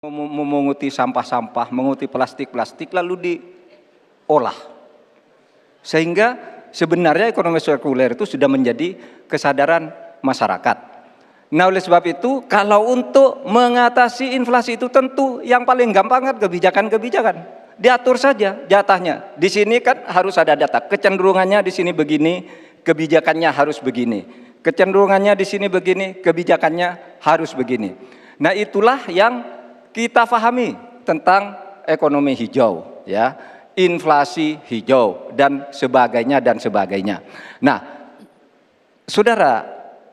Memunguti sampah-sampah, menguti plastik-plastik lalu diolah. Sehingga sebenarnya ekonomi sirkuler itu sudah menjadi kesadaran masyarakat. Nah, oleh sebab itu kalau untuk mengatasi inflasi itu tentu yang paling gampang kan kebijakan-kebijakan. Diatur saja jatahnya. Di sini kan harus ada data. Kecenderungannya di sini begini, kebijakannya harus begini. Kecenderungannya di sini begini, kebijakannya harus begini. Nah, itulah yang kita pahami tentang ekonomi hijau, ya, inflasi hijau dan sebagainya. Nah, saudara,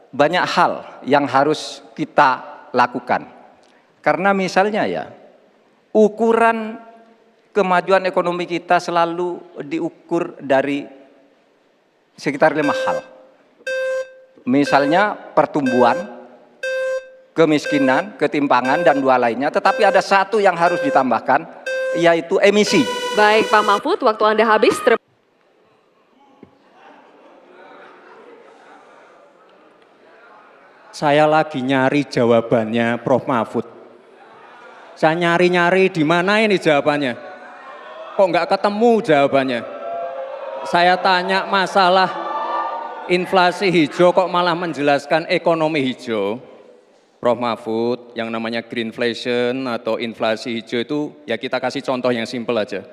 banyak hal yang harus kita lakukan. Karena misalnya ya, ukuran kemajuan ekonomi kita selalu diukur dari sekitar 5 hal. Misalnya pertumbuhan, kemiskinan, ketimpangan, dan 2 lainnya. Tetapi ada satu yang harus ditambahkan, yaitu emisi. Baik Pak Mahfud, waktu Anda habis. Saya lagi nyari jawabannya Prof. Mahfud. Saya nyari-nyari di mana ini jawabannya. Kok nggak ketemu jawabannya. Saya tanya masalah inflasi hijau kok malah menjelaskan ekonomi hijau. Prof. Mahfud, yang namanya greenflation atau inflasi hijau itu ya kita kasih contoh yang simpel aja.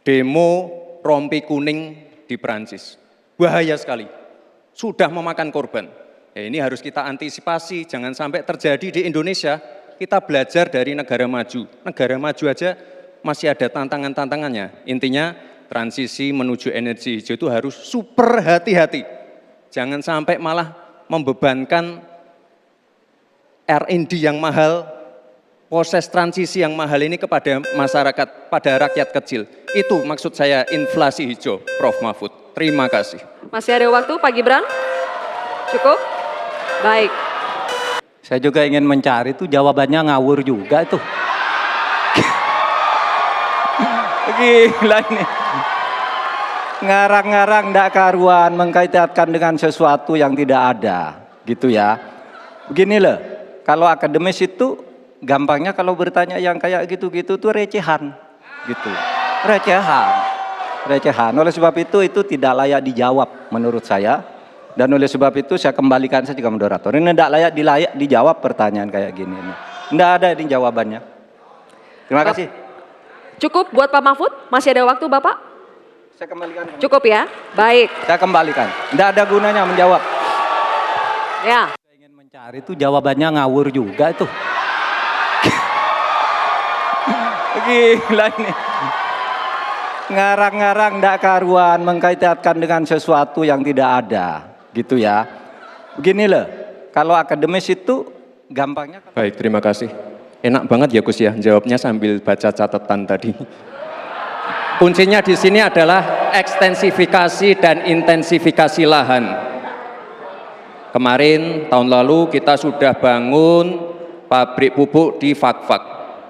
Demo rompi kuning di Perancis. Bahaya sekali. Sudah memakan korban. Ya, ini harus kita antisipasi, jangan sampai terjadi di Indonesia. Kita belajar dari negara maju. Negara maju aja masih ada tantangan-tantangannya. Intinya transisi menuju energi hijau itu harus super hati-hati. Jangan sampai malah membebankan R&D yang mahal, proses transisi yang mahal ini kepada masyarakat, pada rakyat kecil. Itu maksud saya inflasi hijau, Prof. Mahfud. Terima kasih. Masih ada waktu, Pak Gibran? Cukup? Baik. Saya juga ingin mencari itu jawabannya ngawur juga itu. Gila ini. Ngarang-ngarang ndak karuan, mengkaitkan dengan sesuatu yang tidak ada. Gitu ya. Begini loh. Kalau akademis itu gampangnya kalau bertanya yang kayak gitu-gitu tuh recehan, gitu, recehan. Oleh sebab itu tidak layak dijawab menurut saya. Dan oleh sebab itu saya kembalikan saja ke moderator. Ini tidak layak dijawab pertanyaan kayak gini. Tidak ada ini jawabannya. Terima kasih. Cukup buat Pak Mahfud? Masih ada waktu Bapak? Saya kembalikan. Cukup ya? Baik. Saya kembalikan. Tidak ada gunanya menjawab. Ya. Cari itu jawabannya ngawur juga itu. Gila ini. Ngarang-ngarang ndak karuan, mengkaitkan dengan sesuatu yang tidak ada. Gitu ya. Begini loh, kalau akademis itu gampangnya. Baik, terima kasih. Enak banget ya Gus ya, jawabnya sambil baca catatan tadi. Kuncinya di sini adalah ekstensifikasi dan intensifikasi lahan. Kemarin, tahun lalu kita sudah bangun pabrik pupuk di Fak-Fak.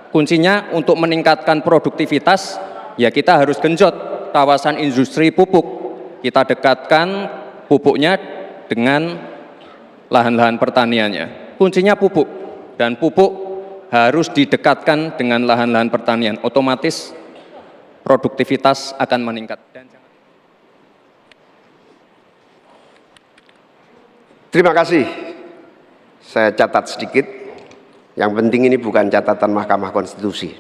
Kuncinya untuk meningkatkan produktivitas, ya kita harus genjot kawasan industri pupuk. Kita dekatkan pupuknya dengan lahan-lahan pertaniannya. Kuncinya pupuk, dan pupuk harus didekatkan dengan lahan-lahan pertanian. Otomatis produktivitas akan meningkat. Terima kasih. Saya catat sedikit. Yang penting ini bukan catatan Mahkamah Konstitusi.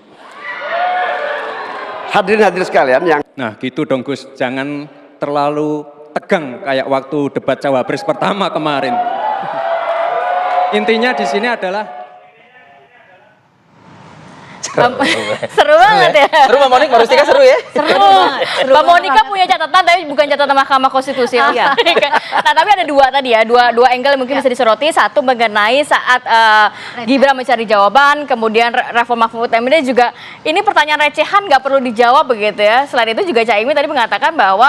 Hadirin sekalian yang... Nah gitu dong Gus, jangan terlalu tegang kayak waktu debat cawapres pertama kemarin. Intinya di sini adalah seru banget ya. Seru Mbak Monik, Mbak Rustika seru ya? Seru. Mbak Monika punya catatan tapi bukan catatan Mahkamah Konstitusi. Iya. Nah tapi ada dua tadi ya, dua angle mungkin bisa disoroti. Satu mengenai saat Gibran mencari jawaban, kemudian reform Mahfud MD juga ini pertanyaan recehan nggak perlu dijawab begitu ya. Selain itu juga Caimin tadi mengatakan bahwa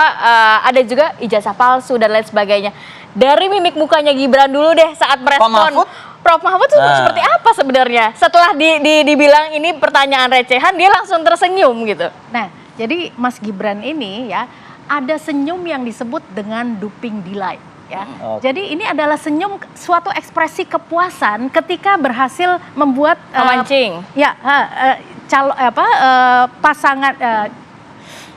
ada juga ijazah palsu dan lain sebagainya. Dari mimik mukanya Gibran dulu deh saat merespon. Prof. Mahfud itu seperti apa sebenarnya? Setelah dibilang ini pertanyaan recehan, dia langsung tersenyum gitu. Nah, jadi Mas Gibran ini ya, ada senyum yang disebut dengan duping delight. ya. Jadi ini adalah senyum, suatu ekspresi kepuasan ketika berhasil membuat Memancing. pasangan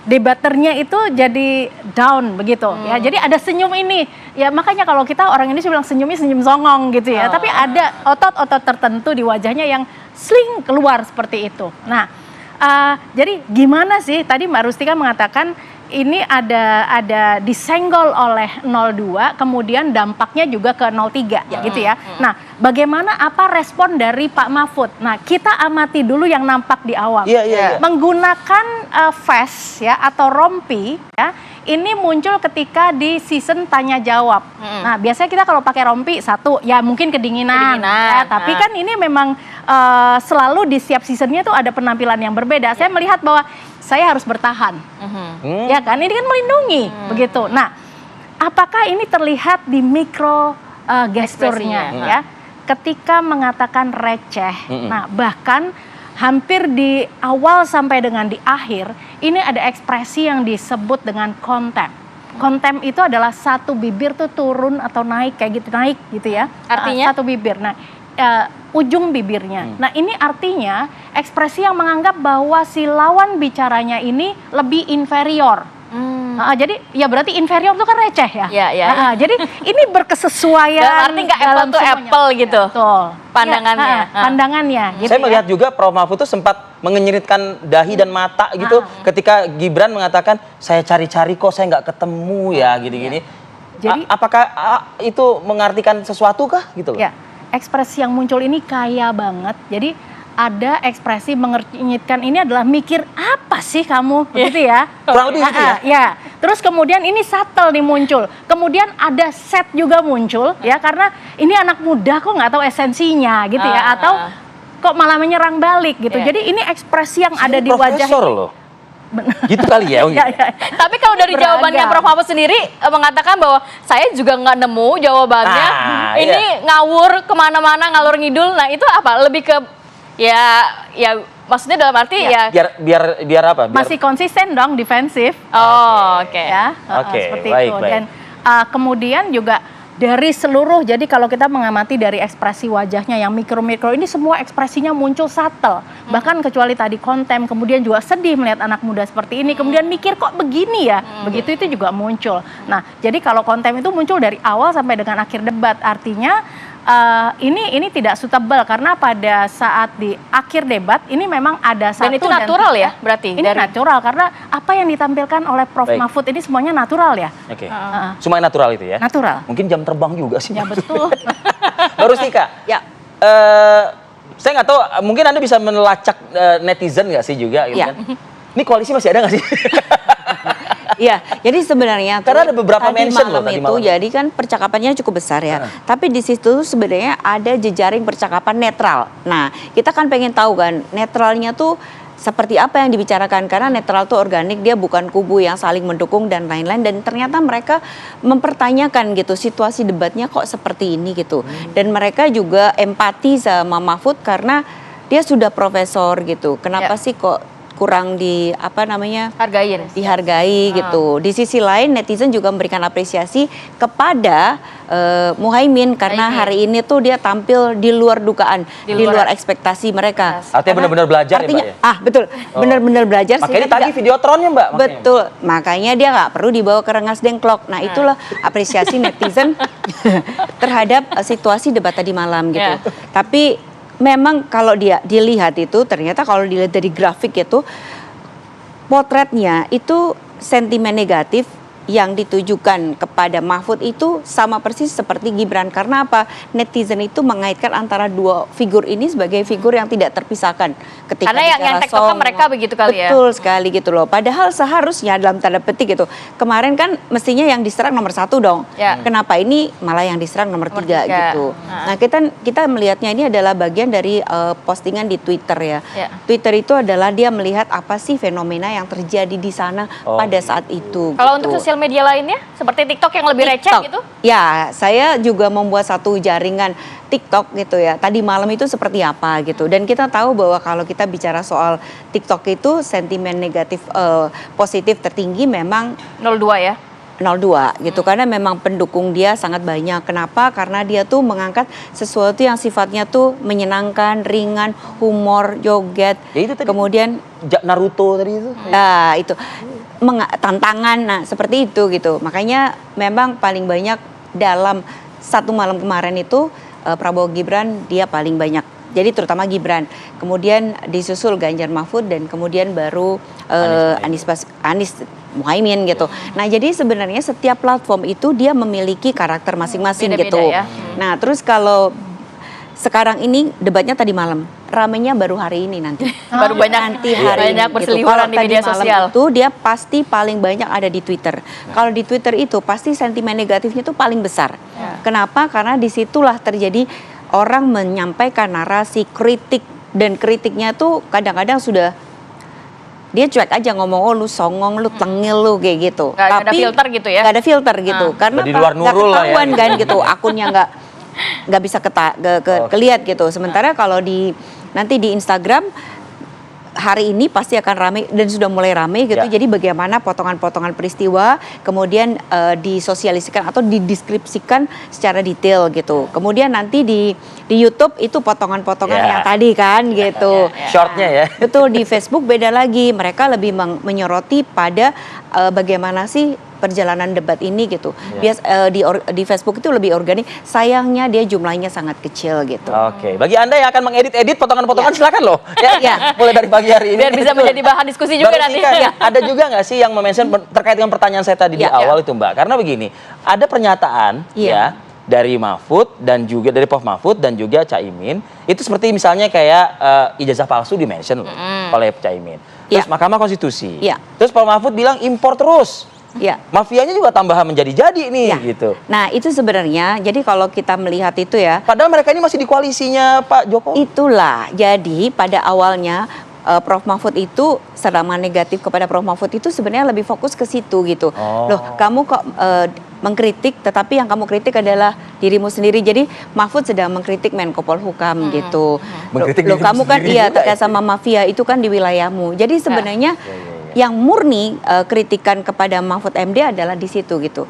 debaternya itu jadi down begitu ya. Jadi ada senyum ini. Ya makanya kalau kita orang Indonesia bilang senyumnya senyum songong gitu ya. Tapi ada otot-otot tertentu di wajahnya yang sling keluar seperti itu. Nah, jadi gimana sih tadi Mbak Rustika mengatakan ini ada disenggol oleh 02, kemudian dampaknya juga ke 03 gitu ya. Nah, bagaimana apa respon dari Pak Mahfud? Nah, kita amati dulu yang nampak di awal. Menggunakan vest ya atau rompi ya, ini muncul ketika di season tanya jawab. Nah, biasanya kita kalau pakai rompi satu ya mungkin kedinginan. Ya, tapi kan ini memang selalu di setiap seasonnya tuh ada penampilan yang berbeda. Saya melihat bahwa saya harus bertahan, ya kan? Ini kan melindungi, begitu. Nah, apakah ini terlihat di mikro gesturnya, ya? Ketika mengatakan receh, nah bahkan hampir di awal sampai dengan di akhir, ini ada ekspresi yang disebut dengan contempt. Contempt itu adalah satu bibir tuh turun atau naik kayak gitu, naik gitu ya. Artinya? Satu bibir. Nah, ujung bibirnya. Nah, ini artinya ekspresi yang menganggap bahwa si lawan bicaranya ini lebih inferior. Jadi ya berarti inferior itu kan receh ya. Jadi ini berkesesuaian. Berarti nggak apple to apple gitu. Betul. Pandangannya. Pandangannya. Gitu Saya melihat juga Prof Mahfud itu sempat mengenyitkan dahi dan mata gitu ketika Gibran mengatakan saya cari-cari kok saya nggak ketemu ya gini-gini. Jadi apakah itu mengartikan sesuatu kah gitu loh? Ya. Ekspresi yang muncul ini kaya banget. Jadi ada ekspresi mengenyitkan ini adalah mikir apa sih kamu begitu ya. Kurang lebih gitu ya. Ya. Terus kemudian ini subtle nih muncul. Kemudian ada set juga muncul ya karena ini anak muda kok nggak tahu esensinya gitu ya atau kok malah menyerang balik gitu. Jadi ini ekspresi yang ada di wajah. Profesor loh. Gitu kali ya. Tapi kalau dari jawabannya Prof Mahfud sendiri mengatakan bahwa saya juga nggak nemu jawabannya. Ini ngawur kemana-mana, ngalur ngidul. Nah itu apa? Lebih ke ya maksudnya dalam arti ya. Biar apa? Masih konsisten dong, defensif. Oke. Ya, seperti baik, itu. baik. Dan kemudian juga dari seluruh, jadi kalau kita mengamati dari ekspresi wajahnya yang mikro-mikro ini semua ekspresinya muncul subtle. Bahkan kecuali tadi contempt, kemudian juga sedih melihat anak muda seperti ini, kemudian mikir kok begini ya, begitu itu juga muncul. Nah, jadi kalau contempt itu muncul dari awal sampai dengan akhir debat, artinya ini tidak suitable karena pada saat di akhir debat ini memang ada satu dan itu natural ya berarti ini natural karena apa yang ditampilkan oleh Prof Mahfud ini semuanya natural ya. Oke. Semuanya natural itu ya. Natural. Mungkin jam terbang juga sih. Ya betul. Baru Rustika. Ya. Saya nggak tahu, mungkin Anda bisa melacak netizen nggak sih juga gitu kan? Ini koalisi masih ada nggak sih? Iya, jadi sebenarnya karena ada beberapa tadi mention malam loh tadi itu, malam. jadi kan percakapannya cukup besar ya. Tapi di situ sebenarnya ada jejaring percakapan netral. Nah, kita kan pengen tahu kan netralnya tuh seperti apa yang dibicarakan karena netral tuh organik, dia bukan kubu yang saling mendukung dan lain-lain, dan ternyata mereka mempertanyakan gitu situasi debatnya kok seperti ini gitu. Dan mereka juga empati sama Mahfud karena dia sudah profesor gitu. Kenapa sih kok kurang dihargai gitu. Di sisi lain netizen juga memberikan apresiasi kepada Muhaimin karena hari ini tuh dia tampil di luar dugaan, di luar ekspektasi mereka. Artinya benar-benar belajar artinya, ya Mbak ya? betul, benar-benar belajar. Makanya tadi videotronnya Mbak. Betul, makanya dia nggak perlu dibawa ke Rengas Dengklok. Nah itulah apresiasi netizen terhadap situasi debat tadi malam gitu. Tapi memang kalau dia dilihat itu ternyata kalau dilihat dari grafik itu potretnya itu sentimen negatif yang ditujukan kepada Mahfud itu sama persis seperti Gibran. Karena apa? Netizen itu mengaitkan antara dua figur ini sebagai figur yang tidak terpisahkan. Ketika karena yang tektokan mereka begitu kali ya. Betul sekali gitu loh. Padahal seharusnya dalam tanda petik gitu. Kemarin kan mestinya yang diserang nomor 1 dong. Kenapa ini malah yang diserang nomor 3 gitu. Nah kita melihatnya ini adalah bagian dari postingan di Twitter ya. Twitter itu adalah dia melihat apa sih fenomena yang terjadi di sana pada saat itu. Kalau gitu. untuk sosial media lainnya seperti TikTok yang lebih receh gitu? Ya, saya juga membuat satu jaringan TikTok gitu ya. Tadi malam itu seperti apa gitu. Dan kita tahu bahwa kalau kita bicara soal TikTok itu sentimen negatif positif tertinggi memang 02 ya. 02 gitu, karena memang pendukung dia sangat banyak. Kenapa? Karena dia tuh mengangkat sesuatu yang sifatnya tuh menyenangkan, ringan, humor, joget. Ya itu tadi. Kemudian Naruto tadi itu. nah itu tantangan, nah seperti itu gitu. Makanya memang paling banyak dalam satu malam kemarin itu Prabowo Gibran dia paling banyak. Jadi terutama Gibran, kemudian disusul Ganjar Mahfud dan kemudian baru Anies Muhaimin gitu. Nah jadi sebenarnya setiap platform itu dia memiliki karakter masing-masing Beda-beda gitu. ya. Nah terus kalau sekarang ini debatnya tadi malam, ramenya baru hari ini nanti. Baru banyak nanti hari banyak ini, berseliweran Kalau di tadi media malam sosial. itu dia pasti paling banyak ada di Twitter. Kalau di Twitter itu pasti sentimen negatifnya itu paling besar. Kenapa? Karena disitulah terjadi orang menyampaikan narasi kritik, dan kritiknya tuh kadang-kadang sudah dia cuek aja ngomong, oh lu songong, lu tengil, lu kayak gitu. Nggak ada filter gitu ya? Nggak ada filter gitu, karena Di luar nggak Nurul lah ya. ketahuan kan gitu, akunnya nggak bisa kelihat gitu. Sementara kalau nanti di Instagram hari ini pasti akan ramai dan sudah mulai ramai gitu. Ya. Jadi bagaimana potongan-potongan peristiwa kemudian disosialisikan atau dideskripsikan secara detail gitu. Kemudian nanti di YouTube itu potongan-potongan Ya. yang tadi kan gitu. Shortnya ya. Betul, di Facebook beda lagi. Mereka lebih menyoroti pada bagaimana sih perjalanan debat ini gitu. Di Facebook itu lebih organik. Sayangnya dia jumlahnya sangat kecil gitu. Oke, bagi Anda yang akan mengedit-edit potongan-potongan silakan loh. Ya, Ya. mulai dari pagi hari ini. Biar bisa menjadi bahan diskusi juga Mbak nanti. Rustika, ada juga nggak sih yang mention terkait dengan pertanyaan saya tadi di Ya. awal itu Mbak? Karena begini, ada pernyataan Iya. ya dari Mahfud dan juga dari Prof Mahfud dan juga Caimin, itu seperti misalnya kayak ijazah palsu di-mention loh oleh Caimin. Terus Ya. Mahkamah Konstitusi. Ya. Terus Prof Mahfud bilang impor terus. Ya. Mafianya juga tambahan menjadi-jadi nih Ya. gitu. Nah itu sebenarnya, jadi kalau kita melihat itu ya, Padahal mereka ini masih di koalisinya Pak Jokowi. itulah. Jadi pada awalnya Prof Mahfud itu serangan negatif kepada Prof Mahfud itu sebenarnya lebih fokus ke situ gitu. Oh. Loh, kamu kok mengkritik, tetapi yang kamu kritik adalah dirimu sendiri. Jadi Mahfud sedang mengkritik Menko Polhukam gitu. Mengkritik Loh, dirimu kamu kan sendiri iya juga terkait ya? sama mafia itu kan di wilayahmu. Jadi sebenarnya yang murni kritikan kepada Mahfud MD adalah di situ gitu.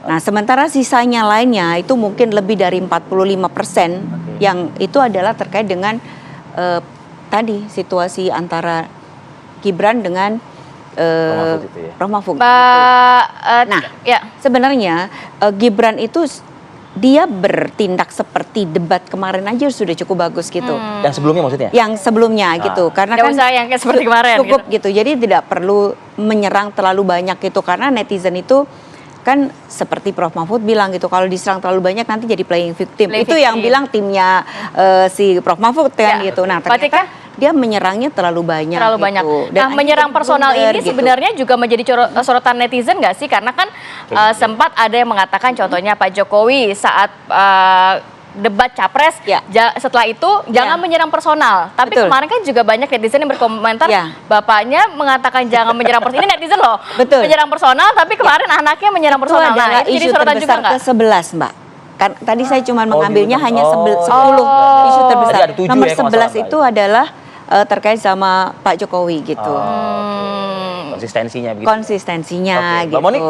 Nah, sementara sisanya lainnya itu mungkin lebih dari 45% yang itu adalah terkait dengan tadi situasi antara Gibran dengan Mahfud itu ya? Prof Mahfud. Mbak, Nah, ya. sebenarnya Gibran itu dia bertindak seperti debat kemarin aja sudah cukup bagus gitu. Yang sebelumnya maksudnya? Yang sebelumnya gitu, karena Nggak kan usah yang kayak seperti kemarin cukup gitu. Jadi tidak perlu menyerang terlalu banyak gitu, karena netizen itu kan seperti Prof Mahfud bilang gitu, kalau diserang terlalu banyak nanti jadi playing victim. Playing Itu yang victim. bilang timnya si Prof Mahfud kan Ya. gitu. Nah, Pak Tika? ternyata dia menyerangnya terlalu banyak. Terlalu gitu. banyak. Dan Nah, menyerang akhirnya personal blunder ini gitu. sebenarnya juga menjadi sorotan netizen nggak sih? Karena kan sempat ada yang mengatakan contohnya Pak Jokowi saat debat capres, Ya. setelah itu jangan menyerang personal. Tapi Betul. kemarin kan juga banyak netizen yang berkomentar, Ya. bapaknya mengatakan jangan menyerang personal. Ini netizen loh, Betul. menyerang personal, tapi kemarin anaknya menyerang Itu personal. adalah Nah, ini jadi isu sorotan juga terbesar nggak? ke-11, Mbak. Kan tadi saya cuma mengambilnya diulang. hanya 10 Oh. isu terbesar. Tadi ada 7 Nomor ya, kalau 11 nggak salah, itu adalah terkait sama Pak Jokowi gitu. Konsistensinya begitu. Konsistensinya Oke, gitu. Mbak Monik,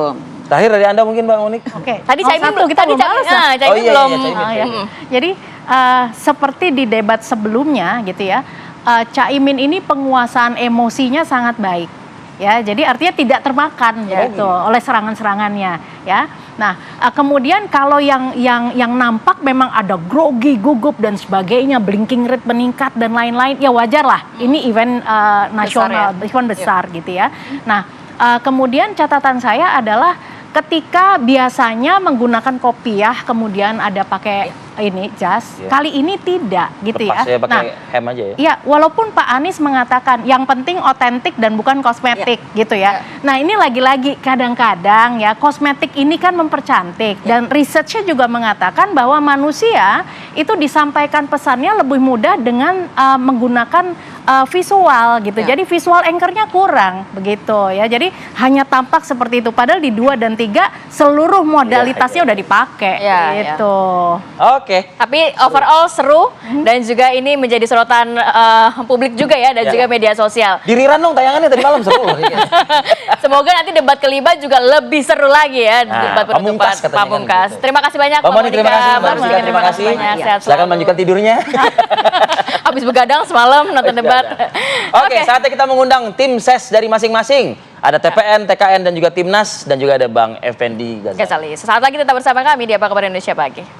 terakhir dari Anda mungkin Mbak Monik. Oke. Tadi Oh, Caimin satu, belum, kita tadi belum balas ya? Caimin Oh, iya, belum. iya, Caimin. Oh, ya. Jadi seperti di debat sebelumnya gitu ya, Caimin ini penguasaan emosinya sangat baik. Ya, jadi artinya tidak termakan gitu oleh serangan-serangannya, ya. Nah, kemudian kalau yang nampak memang ada grogi, gugup dan sebagainya, blinking rate meningkat dan lain-lain, ya wajar lah. Ini event nasional, event besar gitu ya. Nah, kemudian catatan saya adalah ketika biasanya menggunakan kopiah, kemudian ada pakai ini jas, Iya. kali ini tidak gitu Lepas ya. saya pakai hem aja ya. Ya, walaupun Pak Anies mengatakan yang penting otentik dan bukan kosmetik gitu ya. Nah, ini lagi-lagi kadang-kadang ya kosmetik ini kan mempercantik dan researchnya juga mengatakan bahwa manusia itu disampaikan pesannya lebih mudah dengan menggunakan visual gitu. Jadi visual anchor-nya kurang begitu ya. Jadi hanya tampak seperti itu padahal di 2 dan 3 seluruh modalitasnya udah dipakai Ya, ya. gitu. Oke. Tapi overall seru dan juga ini menjadi sorotan publik juga ya dan Ya. juga media sosial. Di rerun dong tayangannya tadi malam seru loh. Semoga nanti debat kelima juga lebih seru lagi ya Nah, debat penutupan Pamungkas katanya kan Pamungkas. gitu. Terima kasih banyak Mbak Moni, terima kasih. Mbak Mbak Rizka, Moni, terima kasih. banyak. Sehat Silakan selalu. lanjutkan tidurnya. Habis begadang semalam nonton debat. Oke, saatnya kita mengundang tim ses dari masing-masing. Ada TPN, TKN, dan juga Timnas, dan juga ada Bang Effendi Ghazali. Ghazali. Sesaat lagi tetap bersama kami di Apa Kabar Indonesia Pagi.